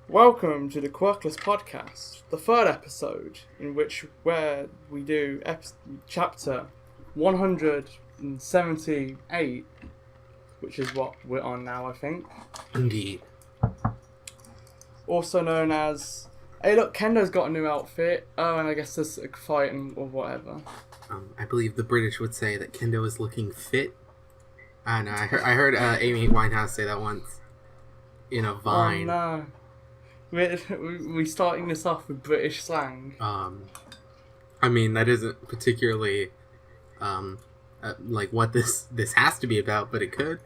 Welcome to the Quirkless podcast, the third episode, where we do chapter 178, which is what we're on now, I think. Indeed. Also known as, hey look, Kendo's got a new outfit. Oh, and I guess there's a fight or whatever. I believe the British would say that Kendo is looking fit. And I heard Amy Winehouse say that once in a Vine. Oh no. We're starting this off with British slang. I mean, that isn't particularly like what this has to be about, but it could.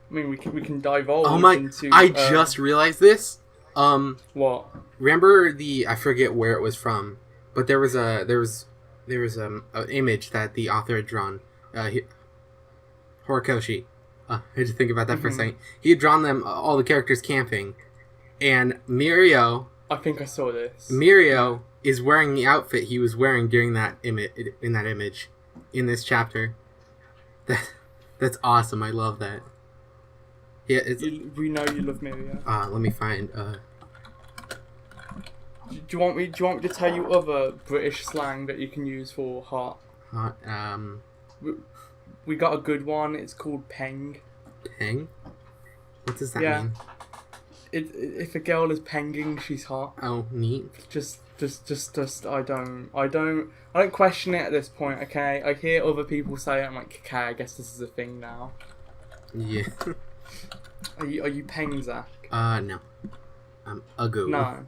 I mean, we can divulge into... I just realized this. What? Remember I forget where it was from, but there was an image that the author had drawn. Horikoshi. I had to think about that for a second. He had drawn them, all the characters camping, and Mirio... I think I saw this. Mirio is wearing the outfit he was wearing during that image, in this chapter. That's awesome. I love that. Yeah, we know you love Mirio. Let me find... Do you want me to tell you other British slang that you can use for hot? We got a good one. It's called peng. Peng? What does that mean? If a girl is penging, she's hot. Oh, neat. Just. I don't question it at this point. Okay, I hear other people say it. I'm like, okay, I guess this is a thing now. Yeah. Are you peng, Zach? No. I'm Uggo. No.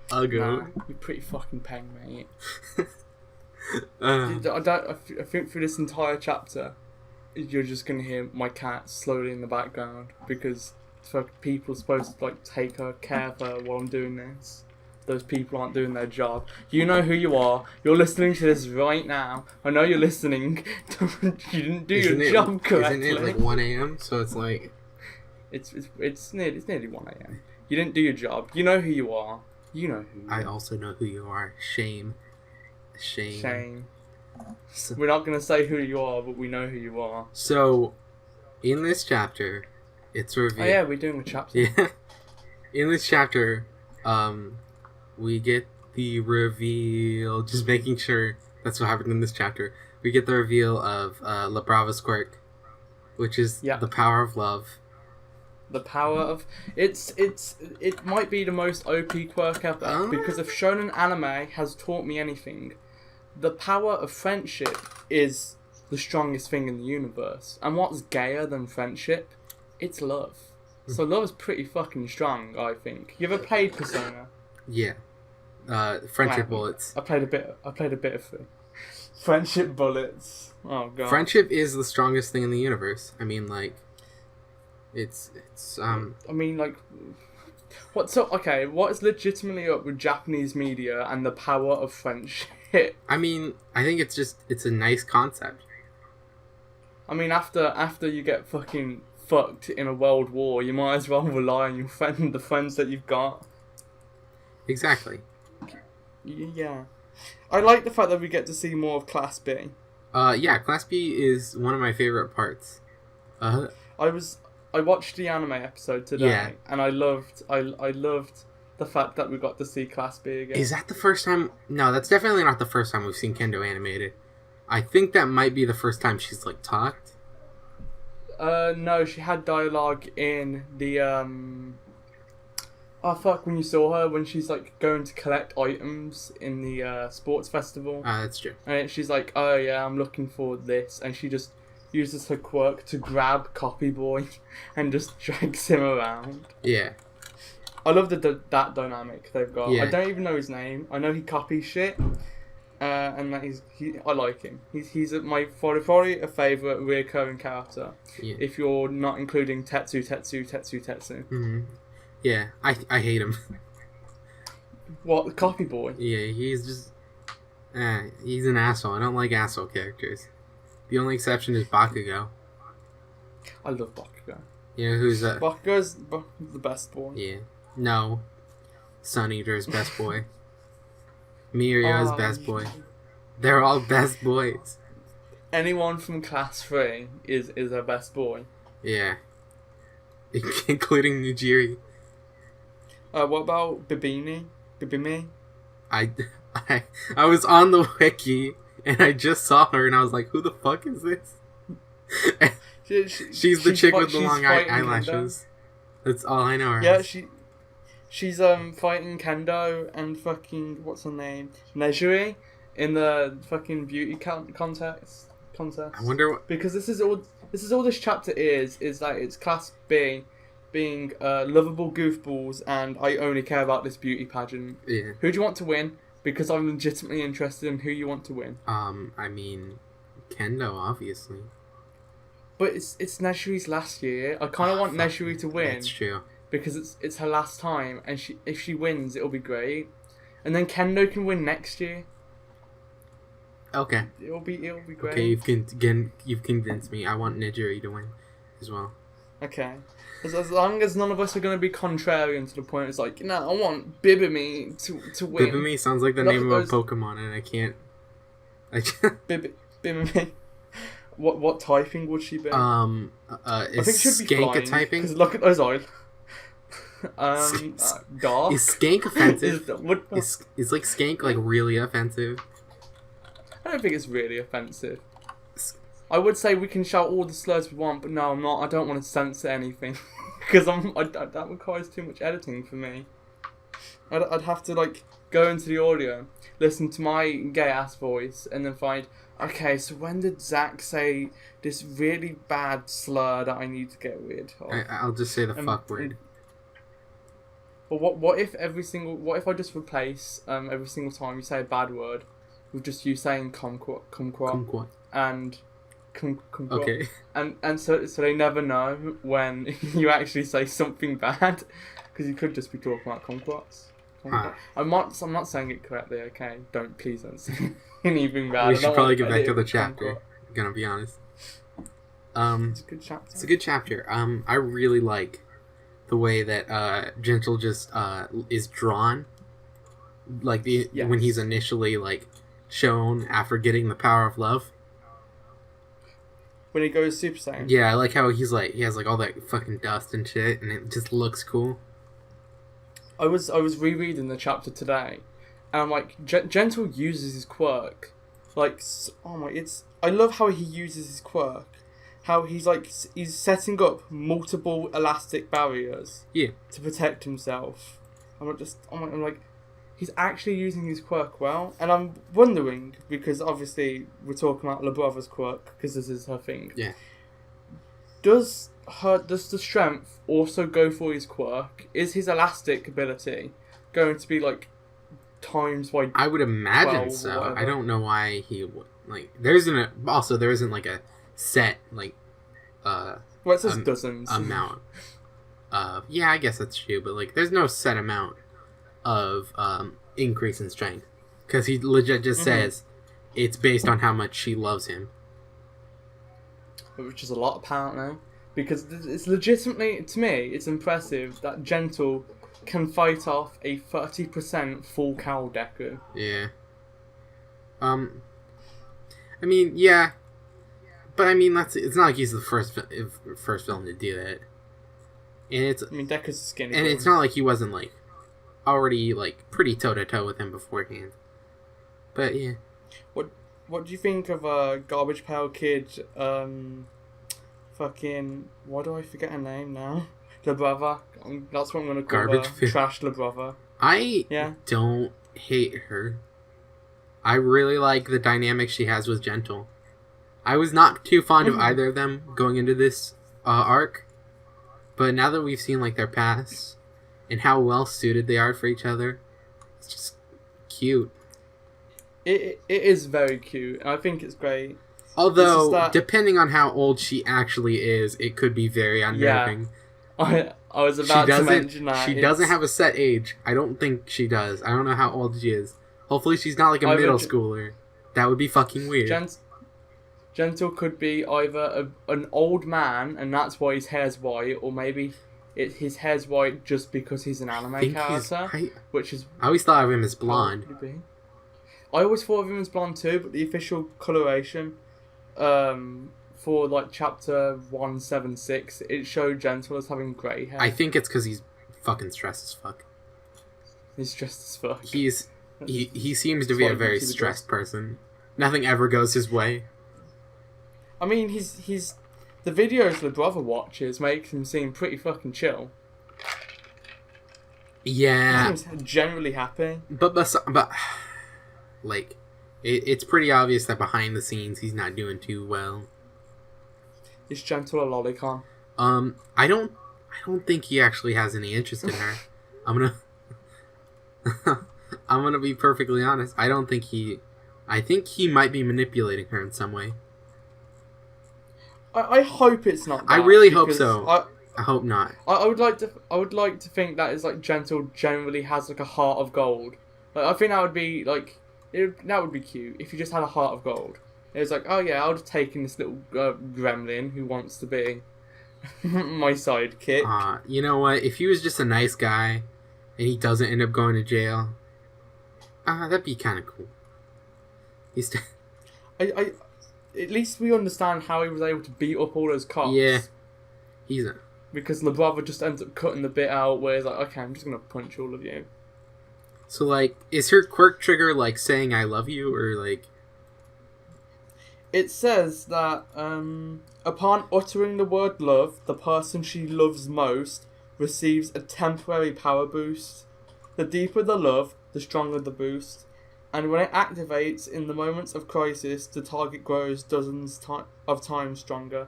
Uggo. Nah, you're pretty fucking peng, mate. I think through this entire chapter, you're just gonna hear my cat slowly in the background because people are supposed to take care of her while I'm doing this. Those people aren't doing their job. You know who you are. You're listening to this right now. I know you're listening. You didn't do your job correctly. Isn't it like 1 a.m.? So it's like... It's nearly 1 a.m. You didn't do your job. You know who you are. You know who you are. I also know who you are. Shame. So, we're not going to say who you are, but we know who you are. So, in this chapter, it's revealed... Oh yeah, we're doing a chapter. Yeah. In this chapter, we get the reveal... Just making sure that's what happened in this chapter. We get the reveal of La Brava's quirk, which is the power of love. The power of... It might be the most OP quirk ever, because if shonen anime has taught me anything, the power of friendship is the strongest thing in the universe. And what's gayer than friendship? It's love. So love is pretty fucking strong, I think. You ever played Persona? Yeah. Friendship bullets. I played a bit of it. Friendship bullets. Oh god. Friendship is the strongest thing in the universe. I mean, it's I mean, what is legitimately up with Japanese media and the power of friendship? I mean, I think it's a nice concept. I mean, after you get fucking fucked in a world war, you might as well rely on the friends that you've got. Exactly. Yeah. I like the fact that we get to see more of Class B. Yeah, Class B is one of my favorite parts. I watched the anime episode today, and I loved the fact that we got to see Class B again. Is that the first time? No, that's definitely not the first time we've seen Kendo animated. I think that might be the first time she's talked. No, she had dialogue in the when you saw her when she's going to collect items in the sports festival. That's true. And she's like, oh yeah, I'm looking for this, and she just uses her quirk to grab Copy Boy and just drags him around. Yeah. I love that dynamic they've got. Yeah. I don't even know his name. I know he copies shit, and that I like him. He's probably a favourite recurring character. Yeah. If you're not including Tetsu. Mm-hmm. Yeah, I hate him. What, Copy Boy? Yeah, he's just... he's an asshole. I don't like asshole characters. The only exception is Bakugo. I love Bakugo. You know who's that? Bakugo's the best boy. Yeah. No. Sun Eater's best boy. Mirio's best boy. They're all best boys. Anyone from Class 3 is our best boy. Yeah. Including Nujiri. What about Bibini? Bibimi? I, I was on the wiki and I just saw her and I was like, who the fuck is this? She's the chick with the long eyelashes. That's all I know her Yeah, as. she's fighting Kendo and fucking what's her name? Nejuri in the fucking beauty contest. I wonder what... Because this is all this chapter is that it's class B being lovable goofballs and I only care about this beauty pageant. Yeah. Who do you want to win? Because I'm legitimately interested in who you want to win. I mean, Kendo, obviously. But it's Nejuri's last year. I kind of want Nejuri to win. That's true. Because it's her last time, and if she wins, it'll be great. And then Kendo can win next year. Okay. It'll be great. Okay, you've convinced me. I want Nejuri to win as well. Okay. As long as none of us are going to be contrarian to the point, it's like, no, I want Bibimi to win. Bibimi sounds like the name of a Pokemon, and I can't. Bibimi. What typing would she be? I think she'd be Skank typing. Because look at those eyes. Dark. Is Skank offensive? Is like Skank like really offensive? I don't think it's really offensive. I would say we can shout all the slurs we want, but no, I'm not. I don't want to censor anything because that requires too much editing for me. I'd have to like go into the audio, listen to my gay ass voice, and then find. Okay, so when did Zach say this really bad slur that I need to get rid of? I'll just say the fuck word. But what if I just replace every single time you say a bad word with just you saying kumquat and kumquat. Okay. And so they never know when you actually say something bad because you could just be talking about kumquats. I'm not saying it correctly. Okay, please don't say anything bad. We should probably get back to the chapter. I'm gonna be honest. It's a good chapter. It's a good chapter. I really like the way that Gentle just is drawn. Like when he's initially like shown after getting the power of love. When he goes Super Saiyan. Yeah, I like how he has like all that fucking dust and shit, and it just looks cool. I was rereading the chapter today, and I'm like, Gentle uses his quirk, like, I love how he uses his quirk, how he's setting up multiple elastic barriers, to protect himself. I'm like, he's actually using his quirk well, and I'm wondering because obviously we're talking about LaBrava's quirk because this is her thing. Yeah. Does the strength also go for his quirk? Is his elastic ability going to be like times by? I would imagine so. I don't know why he would like. There isn't like a set like. Well, it says dozens amount. Yeah, I guess that's true, but like, there's no set amount of increase in strength because he legit just says it's based on how much she loves him. Which is a lot apparently, because it's legitimately, to me, it's impressive that Gentle can fight off a 30% full Cowl Deku. Yeah. I mean, yeah, but I mean it's not like he's the first villain to do that, and Deku's skinny, and it's not like he wasn't like already like pretty toe to toe with him beforehand. But yeah. What do you think of Garbage Pail Kid? Fucking, why do I forget her name now? LaBrava. That's what I'm gonna call her. Trash LaBrava. I don't hate her. I really like the dynamic she has with Gentle. I was not too fond of either of them going into this arc, but now that we've seen like their pasts and how well suited they are for each other, it's just cute. It is very cute. I think it's great. Although, depending on how old she actually is, it could be very unnerving. Yeah. I was about to mention that. She doesn't have a set age. I don't think she does. I don't know how old she is. Hopefully she's not like a middle schooler. That would be fucking weird. Gentle could be either an old man, and that's why his hair's white, or maybe his hair's white just because he's an anime character. Which is... I always thought of him as blonde. I always thought of him as blonde too, but the official coloration for like chapter 176, it showed Gentle as having grey hair. I think it's because he's fucking stressed as fuck. He's stressed as fuck. He seems to be a very stressed person. Nothing ever goes his way. I mean, he's the videos the brother watches make him seem pretty fucking chill. Yeah. He seems generally happy. But like, it's pretty obvious that behind the scenes he's not doing too well. Is Gentle a lolicon? I don't think he actually has any interest in her. I'm gonna be perfectly honest. I think he might be manipulating her in some way. I hope it's not that, I really hope so. I hope not. I would like to think that is like Gentle generally has like a heart of gold. Like I think that would be like that would be cute if you just had a heart of gold. It was like, oh yeah, I'll just take in this little gremlin who wants to be my sidekick. You know what? If he was just a nice guy and he doesn't end up going to jail, that'd be kind of cool. At least we understand how he was able to beat up all those cops. Yeah. Because the brother just ends up cutting the bit out where he's like, okay, I'm just going to punch all of you. So, like, is her quirk trigger, like, saying I love you, or, like... It says that, upon uttering the word love, the person she loves most receives a temporary power boost. The deeper the love, the stronger the boost. And when it activates in the moments of crisis, the target grows dozens of times stronger.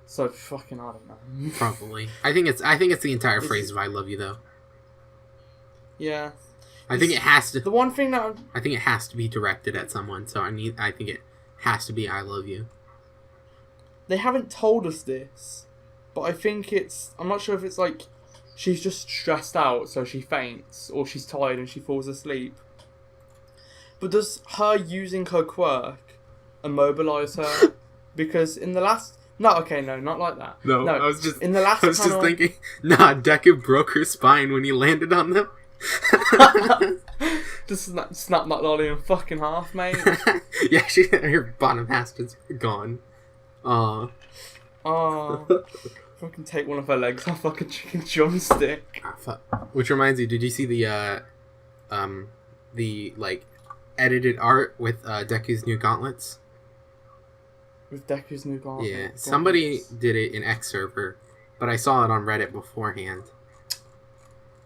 So fucking, I don't know. Probably. I think it's the entire phrase of "I love you," though. Yeah. I think it has to. The one thing that I think it has to be directed at someone. So I think it has to be "I love you." They haven't told us this, but I think I'm not sure if it's like she's just stressed out, so she faints, or she's tired and she falls asleep. But does her using her quirk immobilize her? Because in the last... No, okay, no, not like that. No, I was just... In the last I was just thinking, Deku broke her spine when he landed on them. Just snap that lolly in fucking half, mate. Yeah, her bottom half is gone. Aww. Fucking take one of her legs off like a chicken drumstick. Which reminds you, did you see the like edited art with Deku's new gauntlets? With Deku's new gauntlets? Yeah, somebody did it in X server, but I saw it on Reddit beforehand.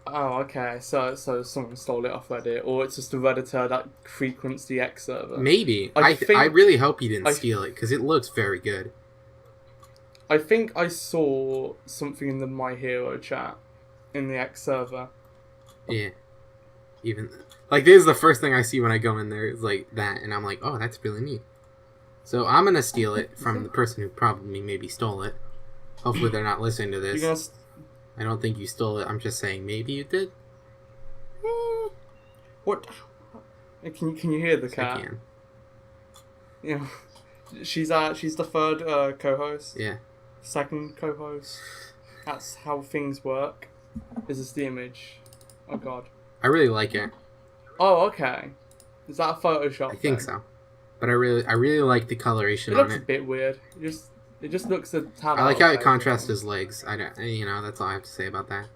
Oh, okay. So someone stole it off Reddit, or it's just a Redditor that frequents the X server. Maybe. I really hope he didn't steal it, because it looks very good. I think I saw something in the My Hero chat in the X server. Yeah. Even like this is the first thing I see when I go in there is like that, and I'm like, oh, that's really neat. So I'm gonna steal it from the person who probably maybe stole it. Hopefully they're not listening to this. I don't think you stole it. I'm just saying maybe you did. What? Can you hear the cat? I can. Yeah. She's the third co-host. Yeah. Second co-host. That's how things work. Is this the image? Oh god. I really like it. Oh, okay. Is that a Photoshop? I think so. But I really like the coloration on it. It looks a bit weird. It just looks a tad. I like how it contrasts his legs. That's all I have to say about that.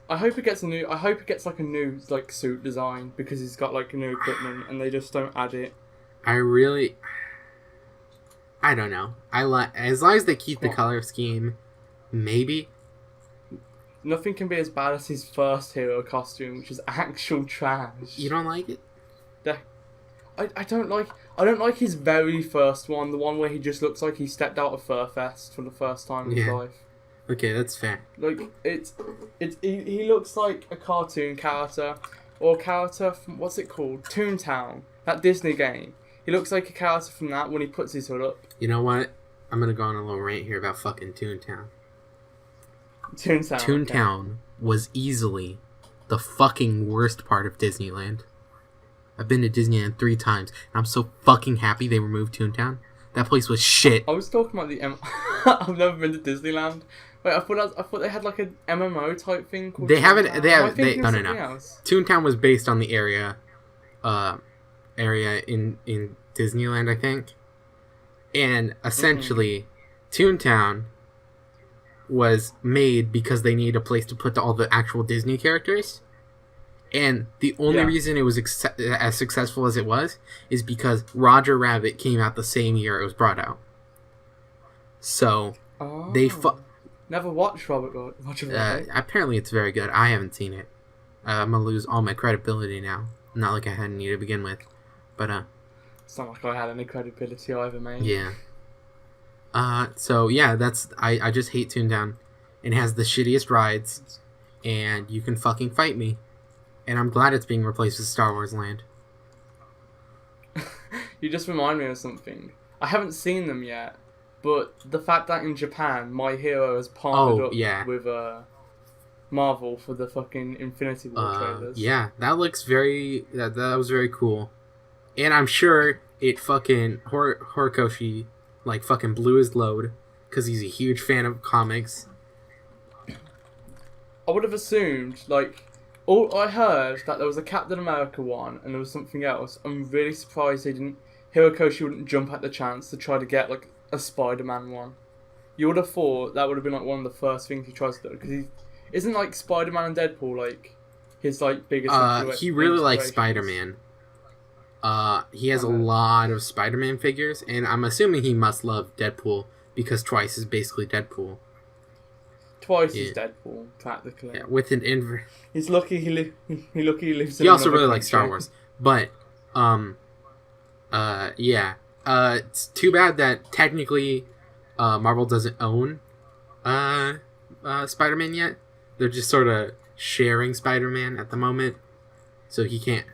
I hope it gets like a new like suit design because he's got like new equipment and they just don't add it. I don't know. As long as they keep the color scheme, maybe. Nothing can be as bad as his first hero costume, which is actual trash. You don't like it? I don't like his very first one, the one where he just looks like he stepped out of Furfest for the first time in his life. Okay, that's fair. Like he looks like a cartoon character or a character from what's it called? Toontown, that Disney game. He looks like a character from that when he puts his hood up. You know what? I'm gonna go on a little rant here about fucking Toontown. Toontown was easily the fucking worst part of Disneyland. I've been to Disneyland 3 times, and I'm so fucking happy they removed Toontown. That place was shit. I was talking about the I've never been to Disneyland. Wait, I thought they had like an MMO type thing called They haven't. Toontown. No. Toontown was based on the area in Disneyland, I think. And essentially, Toontown was made because they needed a place to put all the actual Disney characters. And the only reason it was as successful as it was is because Roger Rabbit came out the same year it was brought out. So they never watched Roger Rabbit. Apparently it's very good. I haven't seen it. I'm gonna lose all my credibility now. Not like I had any to begin with, but it's not like I had any credibility either, mate. Yeah. So yeah, I just hate Toontown. It has the shittiest rides, and you can fucking fight me. And I'm glad it's being replaced with Star Wars Land. You just remind me of something. I haven't seen them yet, but the fact that in Japan, My Hero has partnered up with Marvel for the fucking Infinity War trailers. Yeah, that looks very... That was very cool. And I'm sure it fucking... Horikoshi, like, fucking blew his load, because he's a huge fan of comics. I would have assumed, like... I heard that there was a Captain America one, and there was something else. I'm really surprised Hirokoshi wouldn't jump at the chance to try to get, like, a Spider-Man one. You would have thought that would have been, like, one of the first things he tries to do, because isn't, like, Spider-Man and Deadpool, like, his, like, biggest... He really likes Spider-Man. He has a lot of Spider-Man figures, and I'm assuming he must love Deadpool, because Twice is basically Deadpool. Twice is Deadpool, practically. Yeah, with an He's lucky he lives in He also really country. likes Star Wars. But, it's too bad that technically Marvel doesn't own Spider-Man yet. They're just sort of sharing Spider-Man at the moment. So he can't...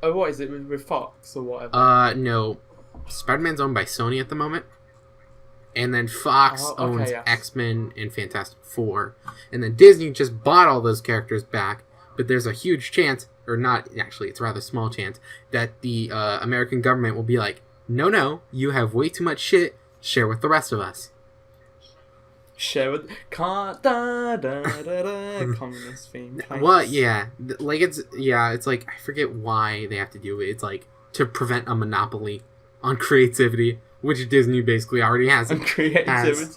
Oh, what is it, with Fox or whatever? No. Spider-Man's owned by Sony at the moment. And then Fox owns X-Men and Fantastic Four. And then Disney just bought all those characters back. But there's a huge chance, or not, actually, it's a rather small chance, that the American government will be like, no, you have way too much shit, share with the rest of us. Share with... Communist theme. Well, yeah. Like, it's like, I forget why they have to do it. It's like, to prevent a monopoly on creativity, which Disney basically already has. On creativity.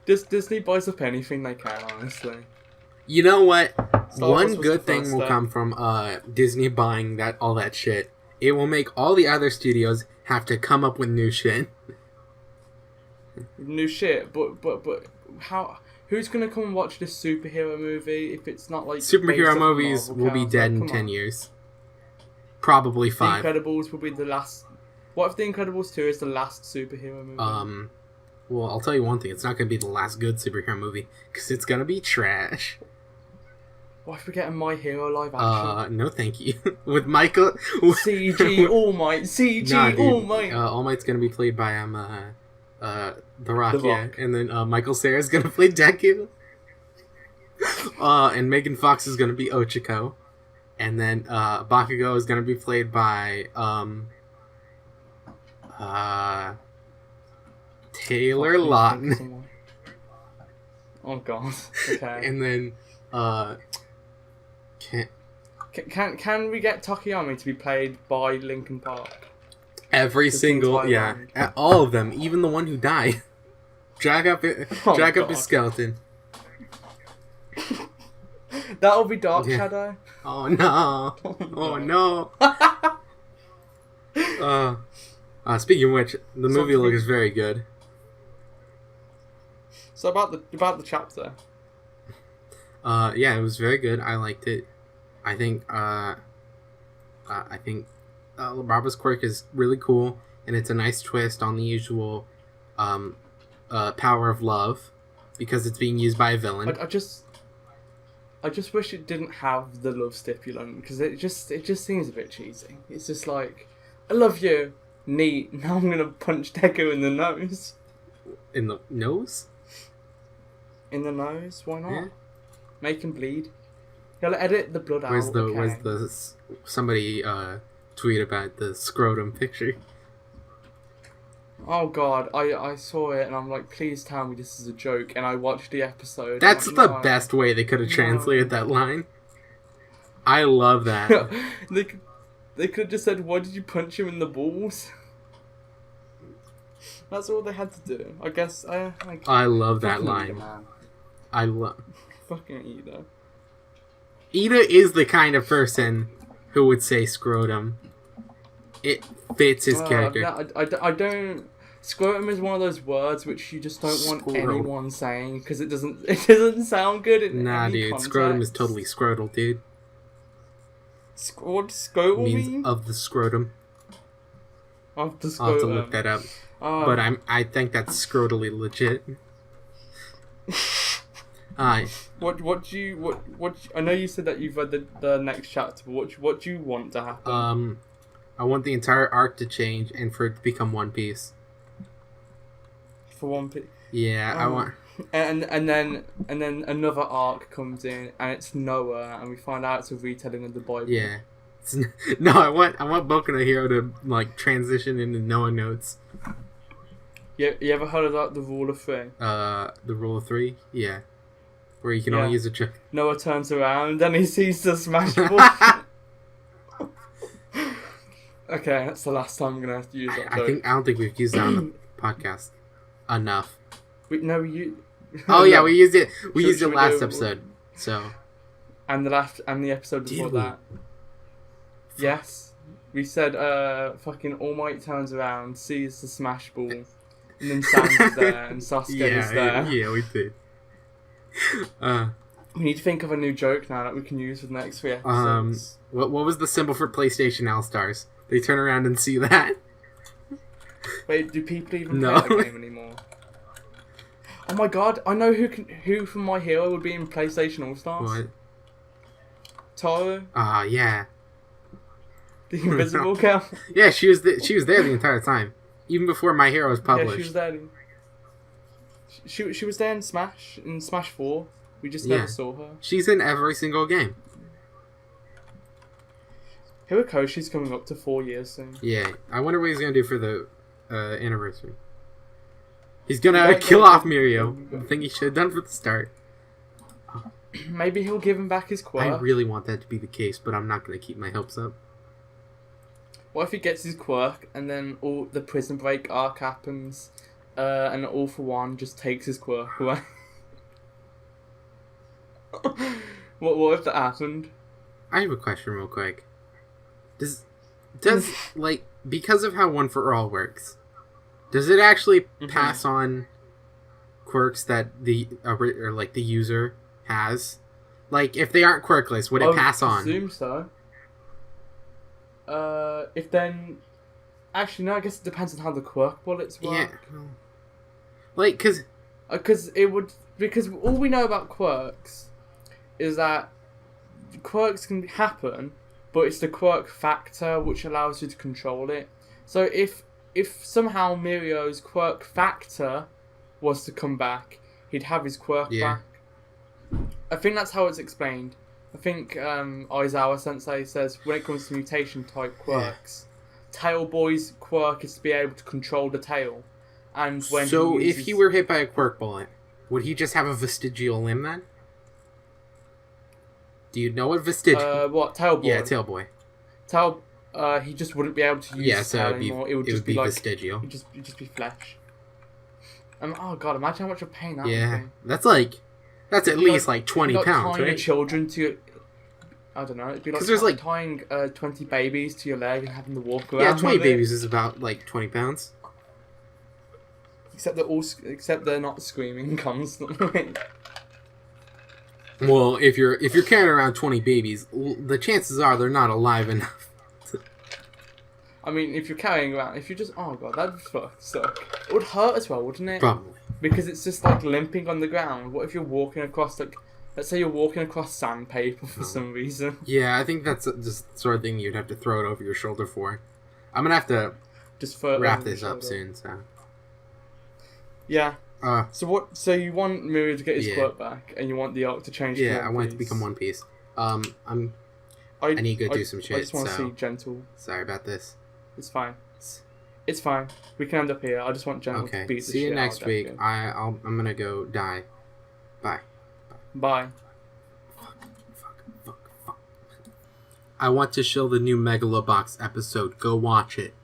Disney buys up anything they can, honestly. You know what? One good thing will come from Disney buying all that shit. It will make all the other studios have to come up with new shit. New shit? But how... Who's gonna come and watch this superhero movie if it's not like... Superhero movies will be dead in 10 years. Probably 5. The Incredibles will be the last... What if The Incredibles 2 is the last superhero movie? Well, I'll tell you one thing. It's not going to be the last good superhero movie, because it's going to be trash. What if we get a My Hero live action? No thank you. With Michael... CG All Might! CG All Might! All Might's going to be played by, The Rock, yeah. And then, Michael Cera's going to play Deku. And Megan Fox is going to be Ochako. And then, Bakugo is going to be played by, Taylor Lautner. Oh god. Okay. And then can we get Takeyomi to be played by Linkin Park? Every single all of them, even the one who died. Drag up his skeleton. That'll be Dark Shadow. Oh no. Oh no. Speaking of which, the movie looks very good. So about the chapter. Yeah, it was very good. I liked it. I think Labrava's quirk is really cool, and it's a nice twist on the usual power of love, because it's being used by a villain. I just wish it didn't have the love stipulant, because it just seems a bit cheesy. It's just like, I love you. Neat. Now I'm gonna punch Deku in the nose. In the nose? In the nose? Why not? Yeah. Make him bleed. Gotta edit the blood Where's out. Somebody tweet about the scrotum picture? Oh god, I saw it and I'm like, please tell me this is a joke. And I watched the episode. That's the best way they could have translated that line. I love that. They could have just said, why did you punch him in the balls? That's all they had to do. I guess, I love that line. I love... Fucking Ida. Ida is the kind of person who would say scrotum. It fits his character. No, I don't. Scrotum is one of those words which you just don't want anyone saying because it doesn't sound good in Nah, any dude, context. scrotum is totally scrotal, dude. What does scrotal mean? Of the scrotum. Of the I'll have to scrotum. look that up. But I think that's scrotally legit. What I know you said that you've read the next chapter, but what do you want to happen? I want the entire arc to change and for it to become One Piece. For One Piece. Yeah, I want. And then another arc comes in, and it's Noah, and we find out it's a retelling of the Bible. Yeah. No, I want Boku no Hero to like transition into Noah notes. You ever heard of the rule of three? The rule of three, yeah, where you can only use a trick. Noah turns around and he sees the smash ball. Okay, that's the last time I'm gonna have to use that. I don't think we've used that on the podcast enough. We used it. We used it last episode. So. And the episode before that. Yes, we said fucking All Might turns around, sees the smash ball, and then Sam's there and Sasuke is there. Yeah, we did. We need to think of a new joke now that we can use for the next 3 episodes. What was the symbol for PlayStation All-Stars? They turn around and see that. Wait, do people even play that game anymore? Oh my god, I know who from My Hero would be in PlayStation All-Stars. What? Taro. Yeah. The invisible girl. Yeah, she was there the entire time, even before My Hero was published. Yeah, she was there. She was there in Smash 4. We just never saw her. She's in every single game. Hirokoshi's coming up to 4 years soon. Yeah, I wonder what he's gonna do for the anniversary. He's gonna kill off Mirio. The thing he should have done from the start. Maybe he'll give him back his quirk. I really want that to be the case, but I'm not gonna keep my hopes up. What if he gets his quirk and then all the Prison Break arc happens, and All For One just takes his quirk away? What if that happened? I have a question real quick. Does like, because of how One For All works, does it actually pass on quirks that the user has? Like, if they aren't quirkless, would it pass on? I assume so. If then... Actually, no, I guess it depends on how the quirk bullets work. Yeah. Like, Because all we know about quirks is that quirks can happen, but it's the quirk factor which allows you to control it. So if somehow Mirio's quirk factor was to come back, he'd have his quirk back. I think that's how it's explained. I think Aizawa Sensei says when it comes to mutation type quirks, Tail Boy's quirk is to be able to control the tail. And when if he were hit by a quirk bullet, would he just have a vestigial limb then? Do you know what vestigial? What, Tail Boy? Yeah, Tail Boy. He just wouldn't be able to use his tail anymore. It would just be like vestigial. It'd just be flesh. Oh god, imagine how much of pain that would be. That's at least like 20 pounds, tying right? children to I don't know. It'd be like, there's like tying 20 babies to your leg and having to walk around. Yeah, 20 babies is about like 20 pounds. Except they're not screaming constantly. Well, if you're carrying around 20 babies, the chances are they're not alive enough. I mean, if you're just oh god, that'd suck. It would hurt as well, wouldn't it? Probably. Because it's just like limping on the ground. What if you're walking across let's say you're walking across sandpaper for some reason. Yeah, I think that's just the sort of thing you'd have to throw it over your shoulder for. I'm gonna have to just wrap this up soon. So. Yeah. So you want Mirio to get his quirk back, and you want the arc to change. Yeah, I want it to become One Piece. I need to go do some shit. I just want to see Gentle. Sorry about this. It's fine. It's fine. We can end up here. I just want Gentle to beat the shit out of See you next week. I'm gonna go die. Bye. Bye. Fuck. I want to show the new Megalobox episode. Go watch it.